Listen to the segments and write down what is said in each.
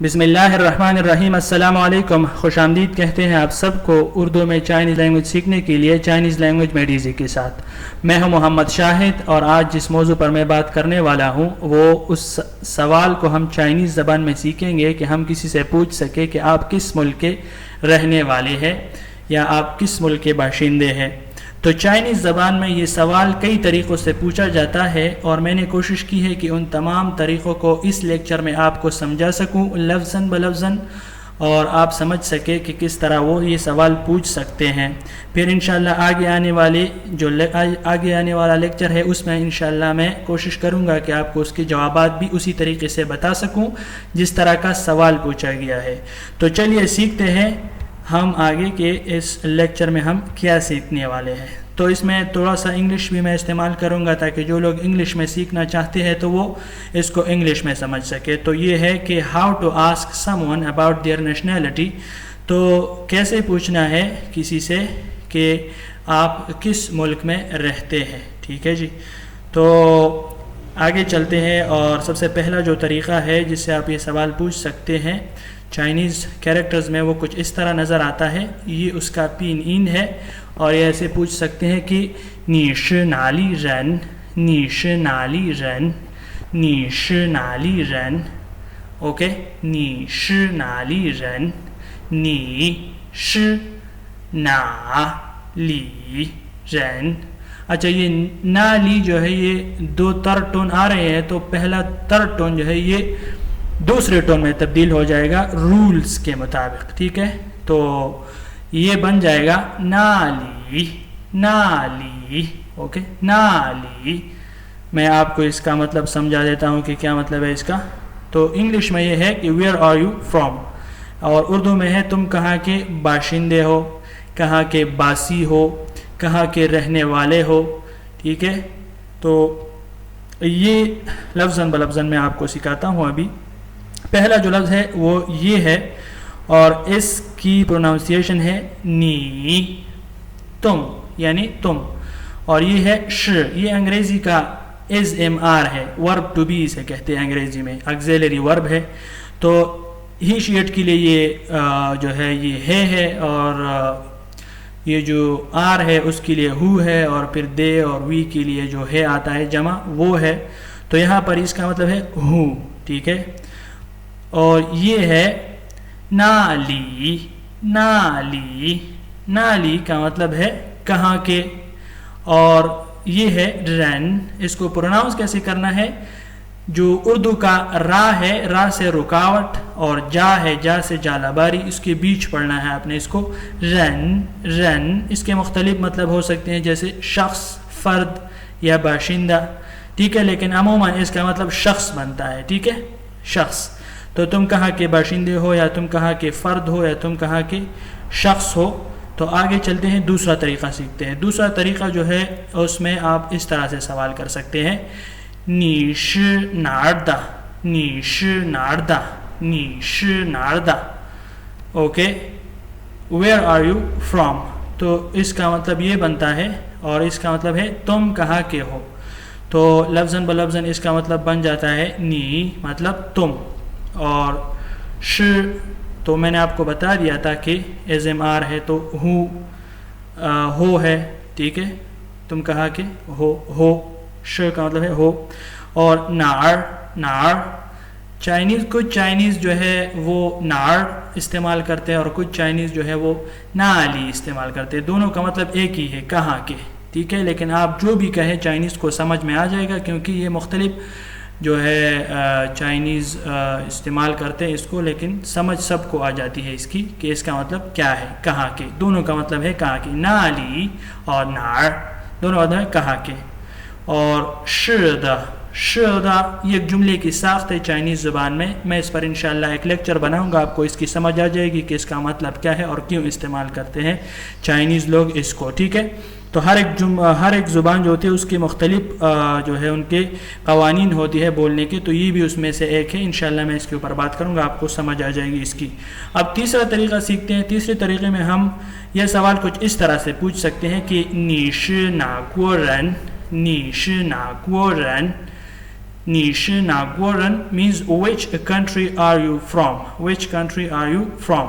بسم اللہ الرحمن الرحیم۔ السلام علیکم، خوش آمدید کہتے ہیں آپ سب کو اردو میں چائنیز لینگویج سیکھنے کے لیے چائنیز لینگویج میں ڈیزی کے ساتھ۔ میں ہوں محمد شاہد، اور آج جس موضوع پر میں بات کرنے والا ہوں وہ اس سوال کو ہم چائنیز زبان میں سیکھیں گے کہ ہم کسی سے پوچھ سکے کہ آپ کس ملک کے رہنے والے ہیں یا آپ کس ملک کے باشندے ہیں۔ تو چائنیز زبان میں یہ سوال کئی طریقوں سے پوچھا جاتا ہے، اور میں نے کوشش کی ہے کہ ان تمام طریقوں کو اس لیکچر میں آپ کو سمجھا سکوں لفظاً بلفظاً، اور آپ سمجھ سکے کہ کس طرح وہ یہ سوال پوچھ سکتے ہیں۔ پھر انشاءاللہ آگے آنے والا لیکچر ہے، اس میں انشاءاللہ میں کوشش کروں گا کہ آپ کو اس کے جوابات بھی اسی طریقے سے بتا سکوں جس طرح کا سوال پوچھا گیا ہے۔ تو چلیے سیکھتے ہیں ہم آگے کے اس لیکچر میں ہم کیا سیکھنے والے ہیں۔ تو اس میں تھوڑا سا انگلش بھی میں استعمال کروں گا تاکہ جو لوگ انگلش میں سیکھنا چاہتے ہیں تو وہ اس کو انگلش میں سمجھ سکے۔ تو یہ ہے کہ how to ask someone about their nationality, تو کیسے پوچھنا ہے کسی سے کہ آپ کس ملک میں رہتے ہیں۔ ٹھیک ہے جی، تو آگے چلتے ہیں، اور سب سے پہلا جو طریقہ ہے جس سے آپ یہ سوال پوچھ سکتے ہیں چائنیز کیریکٹرز میں، وہ کچھ اس طرح نظر آتا ہے۔ یہ اس کا پین این ہے، اور یہ ایسے پوچھ سکتے ہیں کہ نی شی نالی رن، نی شی نالی رن، نی شی نالی رن، اوکے، نی شی نالی رن، نی شی نالی رن۔ اچھا، یہ نالی جو ہے یہ دو تر ٹون آ رہے ہیں، تو پہلا تر ٹون جو ہے یہ دوسرے ٹون میں تبدیل ہو جائے گا رولز کے مطابق۔ ٹھیک ہے، تو یہ بن جائے گا نالی، نالی، اوکے، نالی۔ میں آپ کو اس کا مطلب سمجھا دیتا ہوں کہ کیا مطلب ہے اس کا۔ تو انگلش میں یہ ہے کہ ویئر آر یو فرام، اور اردو میں ہے تم کہاں کے باشندے ہو، کہاں کے باسی ہو، کہاں کے رہنے والے ہو۔ ٹھیک ہے، تو یہ لفظاً بلفظاً میں آپ کو سکھاتا ہوں ابھی۔ پہلا جو لفظ ہے وہ یہ ہے، اور اس کی پروناؤنسیشن ہے نی، تم، یعنی تم، اور یہ ہے ش، یہ انگریزی کا از ایم آر ہے، ورب ٹو بی سے کہتے ہیں انگریزی میں، ایگزیلری ورب ہے۔ تو ہی شیٹ کے لیے یہ جو ہے یہ ہے، اور یہ جو آر ہے اس کے لیے ہو ہے، اور پھر دے اور وی کے لیے جو ہے آتا ہے جمع وہ ہے۔ تو یہاں پر اس کا مطلب ہے ہو۔ ٹھیک ہے، اور یہ ہے نالی، نالی، نالی کا مطلب ہے کہاں کے، اور یہ ہے رن۔ اس کو پروناؤنس کیسے کرنا ہے؟ جو اردو کا را ہے، را سے رکاوٹ، اور جا ہے، جا سے جالاباری، اس کے بیچ پڑھنا ہے آپ نے اس کو رن، رن۔ اس کے مختلف مطلب ہو سکتے ہیں جیسے شخص، فرد یا باشندہ۔ ٹھیک ہے، لیکن عموماً اس کا مطلب شخص بنتا ہے۔ ٹھیک ہے، شخص۔ تو تم کہاں کے باشندے ہو، یا تم کہاں کے فرد ہو، یا تم کہاں کے شخص ہو۔ تو آگے چلتے ہیں، دوسرا طریقہ سیکھتے ہیں۔ دوسرا طریقہ جو ہے اس میں آپ اس طرح سے سوال کر سکتے ہیں، نی شی ناردا، نی شی ناردا، نی شی ناردا، okay, where are you from. تو اس کا مطلب یہ بنتا ہے، اور اس کا مطلب ہے تم کہاں کے ہو۔ تو لفظاً بلفظاً اس کا مطلب بن جاتا ہے نی مطلب تم، اور ش تو میں نے آپ کو بتا دیا تھا کہ ایز ایم آر ہے تو ہو ہے۔ ٹھیک ہے، تم کہاں کے ہو، ش کا مطلب ہے ہو۔ اور نار، نار، چائنیز، کچھ چائنیز جو ہے وہ نار استعمال کرتے ہیں، اور کچھ چائنیز جو ہے وہ نالی استعمال کرتے ہیں۔ دونوں کا مطلب ایک ہی ہے، کہاں کے۔ ٹھیک ہے، لیکن آپ جو بھی کہیں چائنیز کو سمجھ میں آ جائے گا، کیونکہ یہ مختلف جو ہے چائنیز استعمال کرتے ہیں اس کو، لیکن سمجھ سب کو آ جاتی ہے اس کی کہ اس کا مطلب کیا ہے، کہاں کے۔ دونوں کا مطلب ہے کہاں کے، نالی اور نار دونوں مطلب ہے کہاں کے۔ اور شدہ، شدہ یہ ایک جملے کی ساخت ہے چائنیز زبان میں اس پر انشاءاللہ ایک لیکچر بناؤں گا، آپ کو اس کی سمجھ آ جائے گی کہ اس کا مطلب کیا ہے اور کیوں استعمال کرتے ہیں چائنیز لوگ اس کو۔ ٹھیک ہے، تو ہر ایک زبان جو ہوتی ہے اس کی مختلف جو ہے ان کے قوانین ہوتی ہے بولنے کے، تو یہ بھی اس میں سے ایک ہے۔ انشاءاللہ میں اس کے اوپر بات کروں گا، آپ کو سمجھ آ جائے گی اس کی۔ اب تیسرا طریقہ سیکھتے ہیں۔ تیسرے طریقے میں ہم یہ سوال کچھ اس طرح سے پوچھ سکتے ہیں کہ نی شی نا گو رن، نی شی نا گو رن، 你是哪国人 means which country are you from, which country are you from.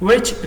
Which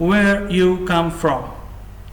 Where you come from,